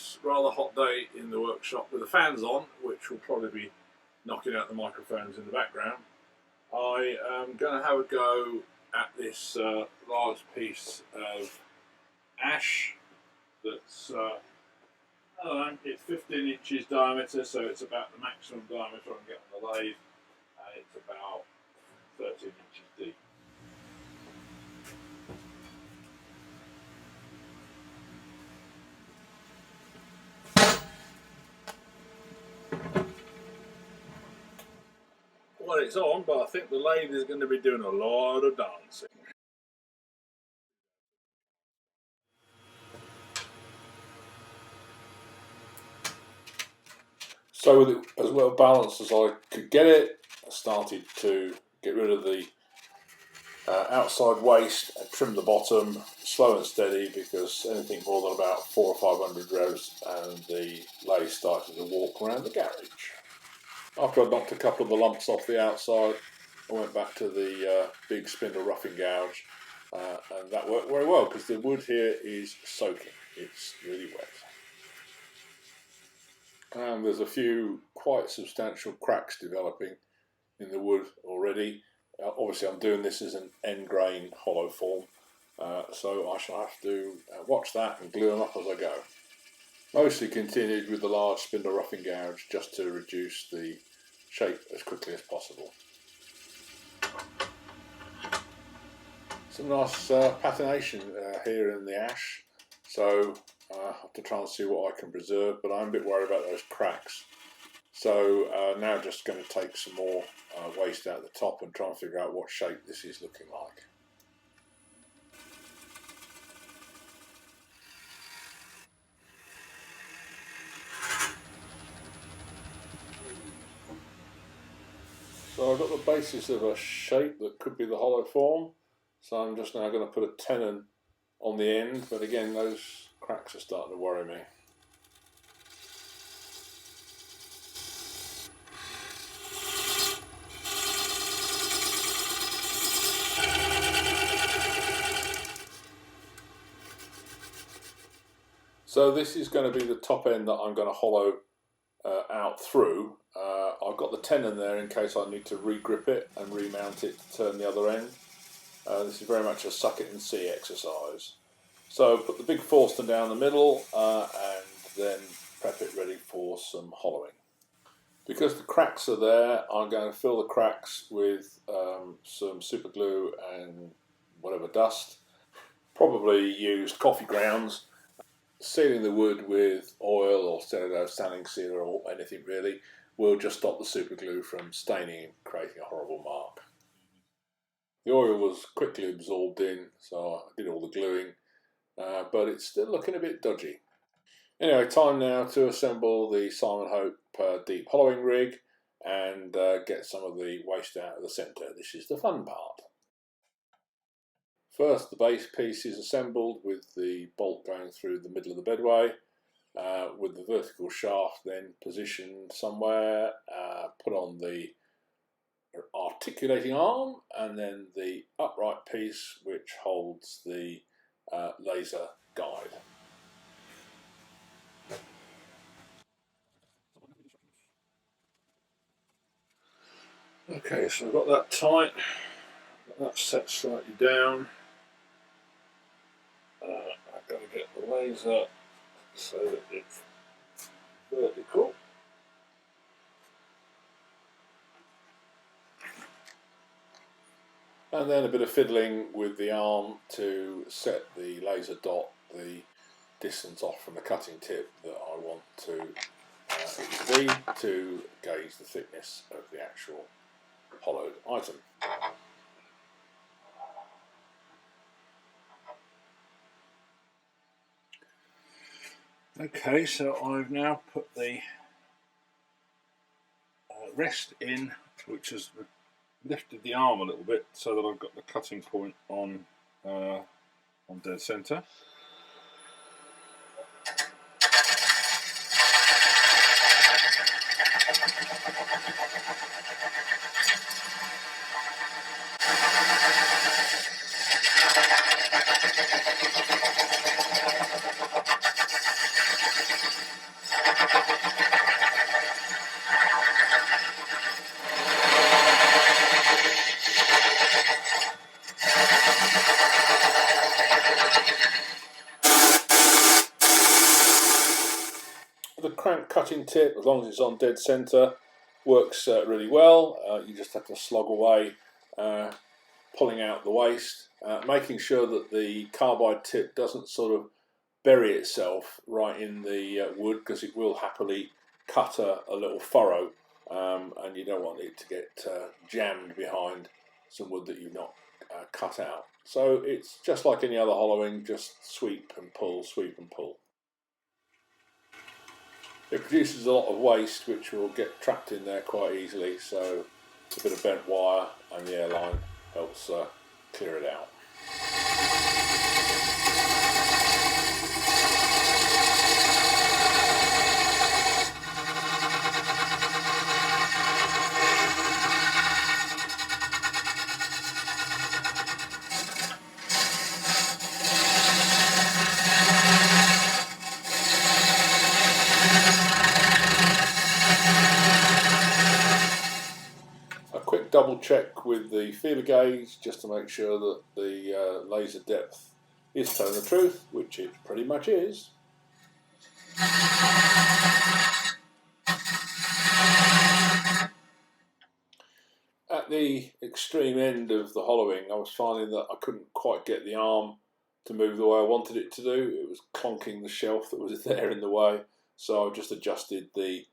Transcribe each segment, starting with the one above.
this rather hot day in the workshop with the fans on, which will probably be knocking out the microphones in the background, I am going to have a go at this large piece of ash that's I don't know, it's 15 inches diameter, so it's about the maximum diameter I can get on the lathe, and it's about 13 inches deep. Well, it's on, but I think the lathe is going to be doing a lot of dancing. So with it as well balanced as I could get it, I started to get rid of the outside waste and trim the bottom slow and steady, because anything more than about 400 or 500 revs and the lathe started to walk around the garage. After I'd knocked a couple of the lumps off the outside, I went back to the big spindle roughing gouge, and that worked very well because the wood here is soaking. It's really wet. And there's a few quite substantial cracks developing in the wood already. Obviously I'm doing this as an end grain hollow form, so I shall have to watch that and glue them up as I go. Mostly continued with the large spindle roughing gouge just to reduce the shape as quickly as possible. Some nice patination here in the ash, so I have to try and see what I can preserve, but I'm a bit worried about those cracks. So now just going to take some more waste out the top and try and figure out what shape this is looking like. So I've got the basis of a shape that could be the hollow form, so I'm just now going to put a tenon on the end, but again those cracks are starting to worry me. So this is going to be the top end that I'm going to hollow out through. I've got the tenon there in case I need to re-grip it and remount it to turn the other end. This is very much a suck it and see exercise. So put the big Forstner down the middle and then prep it ready for some hollowing. Because the cracks are there, I'm going to fill the cracks with some super glue and whatever dust. Probably use coffee grounds. Sealing the wood with oil or standing sealer or anything really will just stop the super glue from staining and creating a horrible mark. The oil was quickly absorbed in, so I did all the gluing, but it's still looking a bit dodgy. Anyway, time now to assemble the Simon Hope deep hollowing rig and get some of the waste out of the centre. This is the fun part. First, the base piece is assembled with the bolt going through the middle of the bedway, with the vertical shaft then positioned somewhere, put on the articulating arm, and then the upright piece which holds the laser guide. Okay, so I've got that tight, got that set slightly down. I've got to get the laser so that it's vertical. And then a bit of fiddling with the arm to set the laser dot the distance off from the cutting tip that I want to be to gauge the thickness of the actual hollowed item. Okay, so I've now put the rest in, which has lifted the arm a little bit so that I've got the cutting point on dead centre. cutting tip, as long as it's on dead centre, works really well. You just have to slog away, pulling out the waste, making sure that the carbide tip doesn't sort of bury itself right in the wood, because it will happily cut a little furrow, and you don't want it to get jammed behind some wood that you've not cut out. So it's just like any other hollowing, just sweep and pull, sweep and pull. It produces a lot of waste which will get trapped in there quite easily, so a bit of bent wire and the airline helps clear it out. Quick double check with the feeler gauge just to make sure that the laser depth is telling the truth, which it pretty much is. At the extreme end of the hollowing, I was finding that I couldn't quite get the arm to move the way I wanted it to do. It was clonking the shelf that was there in the way, so I just adjusted the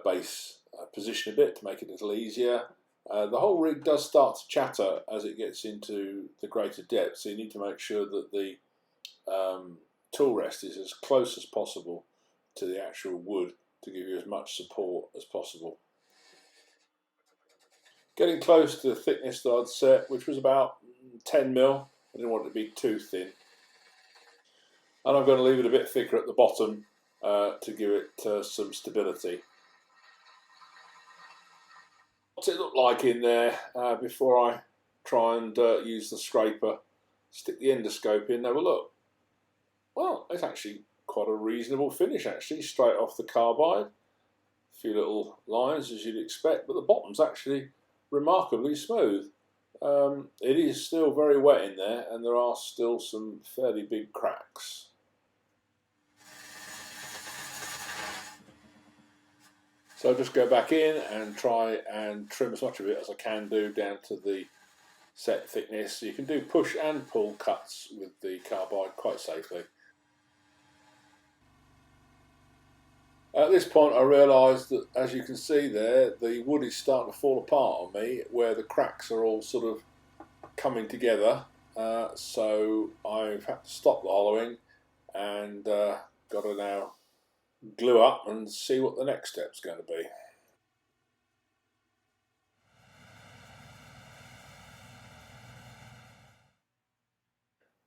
base position a bit to make it a little easier. The whole rig does start to chatter as it gets into the greater depth, so you need to make sure that the tool rest is as close as possible to the actual wood to give you as much support as possible. Getting close to the thickness that I'd set, which was about 10 mil. I didn't want it to be too thin. And I'm going to leave it a bit thicker at the bottom to give it some stability. What's it look like in there before I try and use the scraper, stick the endoscope in, have a look? Well, it's actually quite a reasonable finish actually, straight off the carbide. A few little lines as you'd expect, but the bottom's actually remarkably smooth. It is still very wet in there and there are still some fairly big cracks. So I'll just go back in and try and trim as much of it as I can do down to the set thickness. You can do push and pull cuts with the carbide quite safely. At this point I realised that, as you can see there, the wood is starting to fall apart on me where the cracks are all sort of coming together. So I've had to stop the hollowing and got to now glue up and see what the next step's going to be.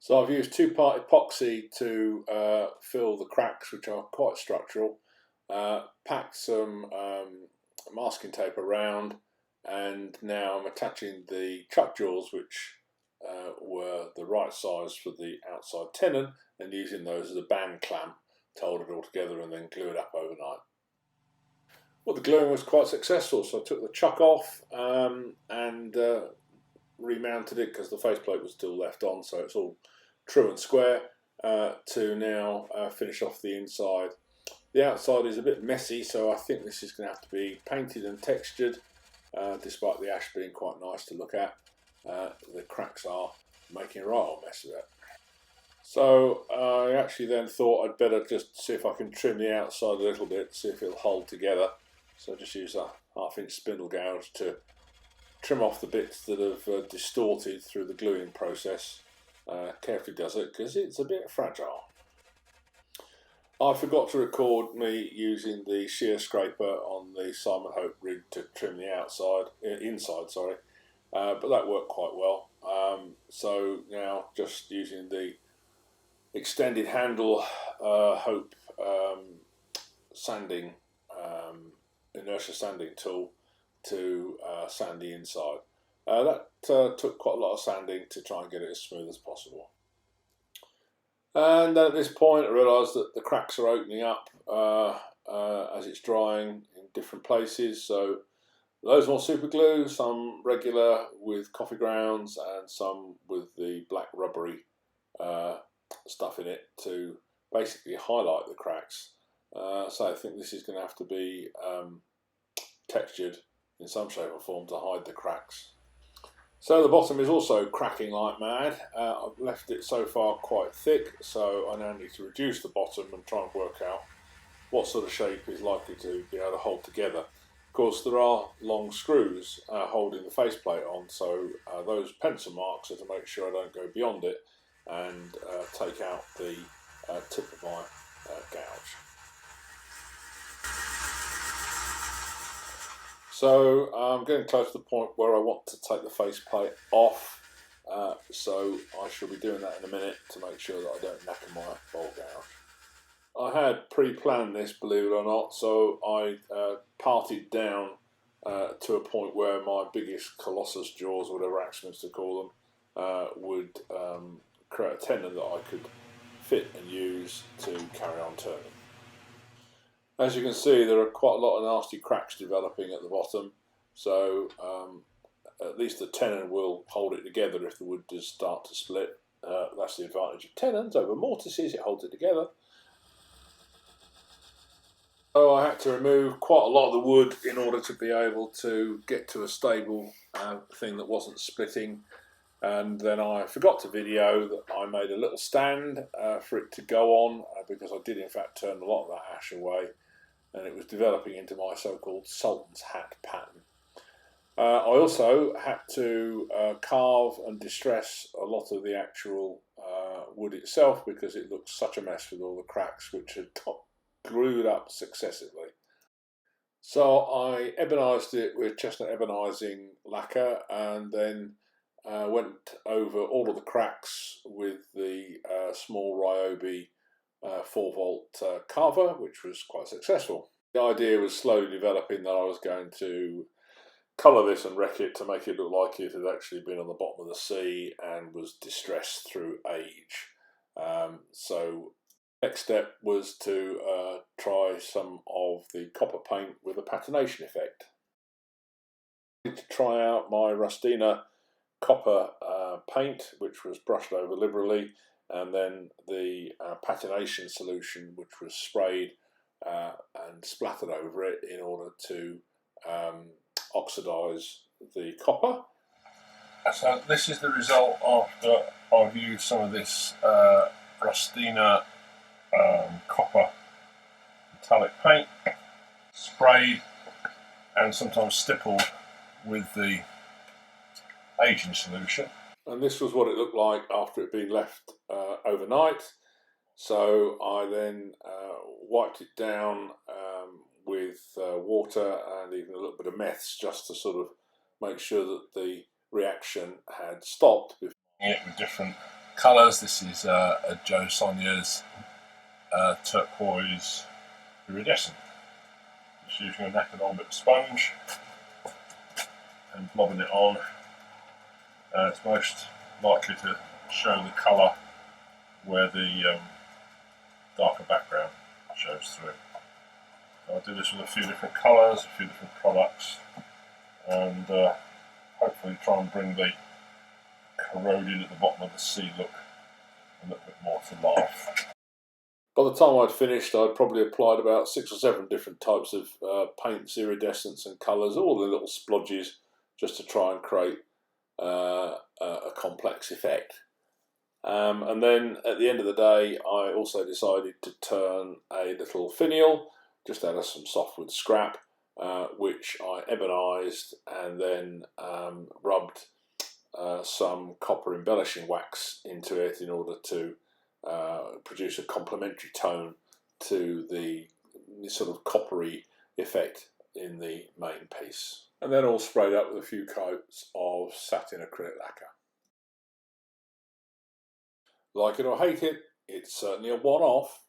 So I've used 2-part epoxy to fill the cracks, which are quite structural, packed some masking tape around, and now I'm attaching the chuck jaws, which were the right size for the outside tenon, and using those as a band clamp to hold it all together and then glue it up overnight. Well, the gluing was quite successful, so I took the chuck off and remounted it because the faceplate was still left on, so it's all true and square, to now finish off the inside. The outside is a bit messy, so I think this is going to have to be painted and textured, despite the ash being quite nice to look at. The cracks are making a right old mess of it. So I actually then thought I'd better just see if I can trim the outside a little bit, see if it'll hold together. So I just use a 1/2-inch spindle gouge to trim off the bits that have distorted through the gluing process. Carefully does it because it's a bit fragile. I forgot to record me using the shear scraper on the Simon Hope rig to trim the inside, but that worked quite well. So now just using the extended handle Hope sanding, inertia sanding tool to sand the inside. That took quite a lot of sanding to try and get it as smooth as possible. And then at this point I realised that the cracks are opening up as it's drying in different places. So loads more super glue, some regular with coffee grounds and some with the black rubbery stuff in it to basically highlight the cracks. So I think this is going to have to be textured in some shape or form to hide the cracks. So the bottom is also cracking like mad. I've left it so far quite thick, so I now need to reduce the bottom and try and work out what sort of shape is likely to be able to hold together. Of course, there are long screws holding the faceplate on, so those pencil marks are to make sure I don't go beyond it and take out the tip of my gouge. So I'm getting close to the point where I want to take the faceplate off, so I shall be doing that in a minute to make sure that I don't knacker my bowl gouge. I had pre-planned this, believe it or not, so I parted down to a point where my biggest colossus jaws, whatever Axminster call them, would create a tenon that I could fit and use to carry on turning. As you can see, there are quite a lot of nasty cracks developing at the bottom, so at least the tenon will hold it together if the wood does start to split. That's the advantage of tenons over mortises, it holds it together. So I had to remove quite a lot of the wood in order to be able to get to a stable thing that wasn't splitting. And then I forgot to video that I made a little stand for it to go on because I did in fact turn a lot of that ash away, and it was developing into my so-called Sultans Hat pattern. I also had to carve and distress a lot of the actual wood itself because it looked such a mess with all the cracks which had got glued up successively. So I ebonised it with chestnut ebonising lacquer, and then went over all of the cracks with the small Ryobi 4-volt carver, which was quite successful. The idea was slowly developing that I was going to colour this and wreck it to make it look like it had actually been on the bottom of the sea and was distressed through age. So next step was to try some of the copper paint with a patination effect. To try out my Rustina copper paint, which was brushed over liberally, and then the patination solution, which was sprayed and splattered over it in order to oxidise the copper. So this is the result after I've used some of this Rustina copper metallic paint, sprayed and sometimes stippled with the aging solution. And this was what it looked like after it had been left overnight. So I then wiped it down with water and even a little bit of meths just to sort of make sure that the reaction had stopped. It with different colours. This is a Jo Sonja's turquoise iridescent. Just using a knackered old bit of sponge and blobbing it on. It's most likely to show the colour where the darker background shows through. So I do this with a few different colours, a few different products, and hopefully try and bring the corroded at the bottom of the sea look a little bit more to life. By the time I'd finished, I'd probably applied about 6 or 7 different types of paints, iridescents and colours, all the little splodges, just to try and create a complex effect. And then at the end of the day, I also decided to turn a little finial, just out of some softwood scrap, which I ebonised and then rubbed some copper embellishing wax into it in order to produce a complementary tone to the sort of coppery effect in the main piece. And then all sprayed up with a few coats of satin acrylic lacquer. Like it or hate it, it's certainly a one-off.